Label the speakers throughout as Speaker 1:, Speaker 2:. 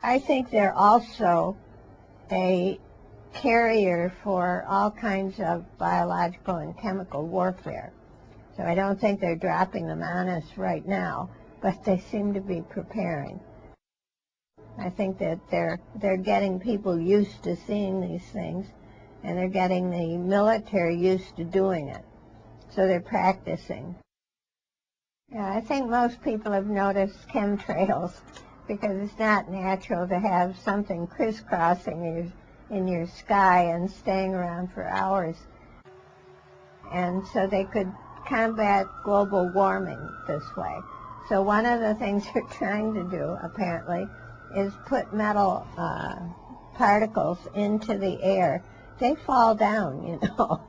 Speaker 1: I think they're also a carrier for all kinds of biological and chemical warfare. So I don't think they're dropping them on us right now, but they seem to be preparing. I think that they're getting people used to seeing these things, and they're getting the military used to doing it. So they're practicing. Yeah, I think most people have noticed chemtrails because it's not natural to have something crisscrossing in your sky and staying around for hours. And so they could combat global warming this way. So one of the things they're trying to do, apparently, is put metal particles into the air. They fall down, you know.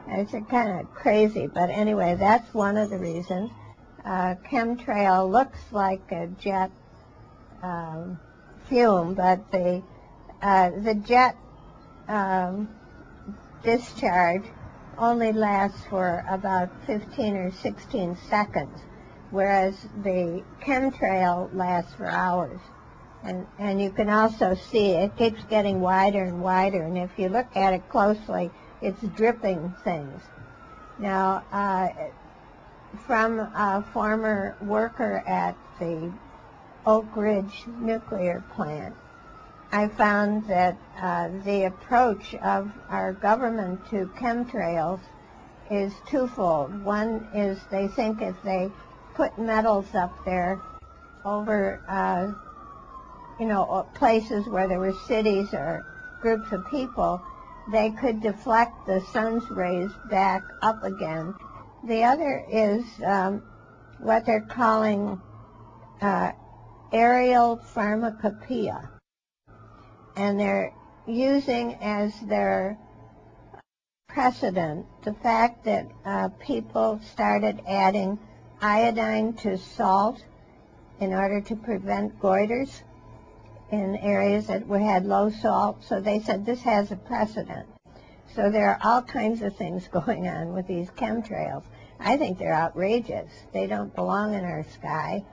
Speaker 1: It's kind of crazy, but anyway, that's one of the reasons. Chemtrail looks like a jet fume, but the jet discharge only lasts for about 15 or 16 seconds, whereas the chemtrail lasts for hours. And you can also see it keeps getting wider and wider, and if you look at it closely, it's dripping things. Now, from a former worker at the Oak Ridge nuclear plant, I found that the approach of our government to chemtrails is twofold. One is they think if they put metals up there over places where there were cities or groups of people, they could deflect the sun's rays back up again. The other is what they're calling aerial pharmacopoeia. And they're using as their precedent the fact that people started adding iodine to salt in order to prevent goiters in areas that had low salt. So they said this has a precedent. So there are all kinds of things going on with these chemtrails. I think they're outrageous. They don't belong in our sky,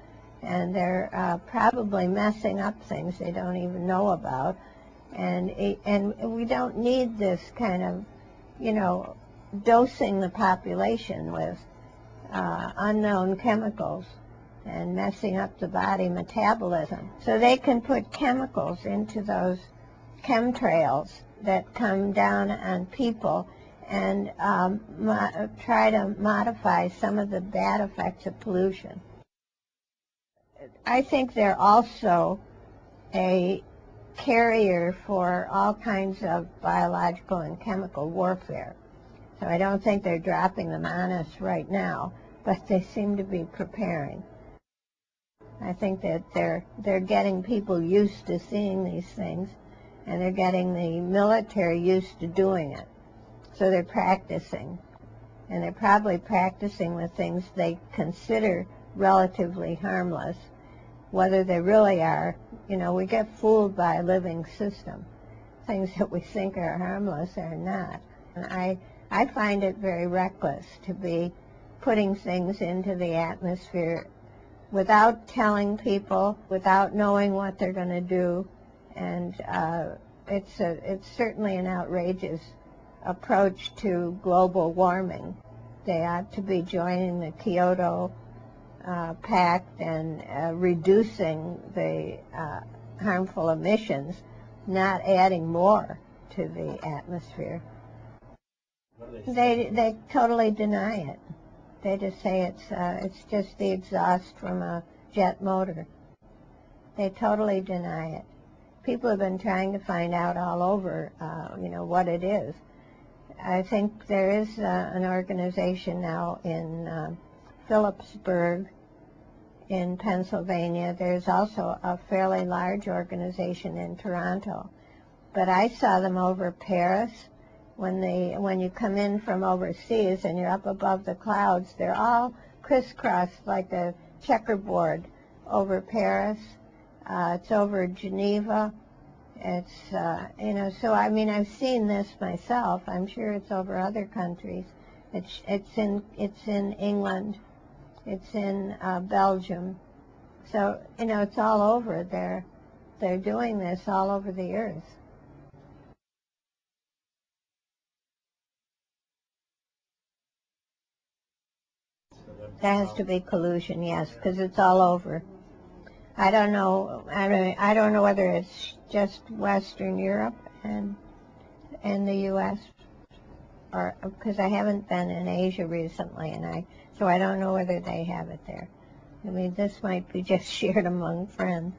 Speaker 1: and they're probably messing up things they don't even know about. And we don't need this kind of, dosing the population with unknown chemicals and messing up the body metabolism. So they can put chemicals into those chemtrails that come down on people and try to modify some of the bad effects of pollution. I think they're also a carrier for all kinds of biological and chemical warfare. So I don't think they're dropping them on us right now, but they seem to be preparing. I think that they're getting people used to seeing these things, and they're getting the military used to doing it. So they're practicing, and they're probably practicing with things they consider relatively harmless. Whether they really are, we get fooled by a living system. Things that we think are harmless are not. And I find it very reckless to be putting things into the atmosphere without telling people, without knowing what they're going to do. And it's certainly an outrageous approach to global warming. They ought to be joining the Kyoto Pact and reducing the harmful emissions, not adding more to the atmosphere. They totally deny it. They just say it's just the exhaust from a jet motor. They totally deny it. People have been trying to find out all over, what it is. I think there is an organization now in Phillipsburg in Pennsylvania. There's also a fairly large organization in Toronto. But I saw them over Paris. When you come in from overseas and you're up above the clouds, they're all crisscrossed like a checkerboard over Paris. It's over Geneva. It's, so I mean, I've seen this myself. I'm sure it's over other countries. It's in England. It's in Belgium. So, it's all over. they're doing this all over the earth. That has to be collusion, yes, because it's all over. I don't know. I don't know whether it's just Western Europe and the U.S. or because I haven't been in Asia recently, so I don't know whether they have it there. I mean, this might be just shared among friends.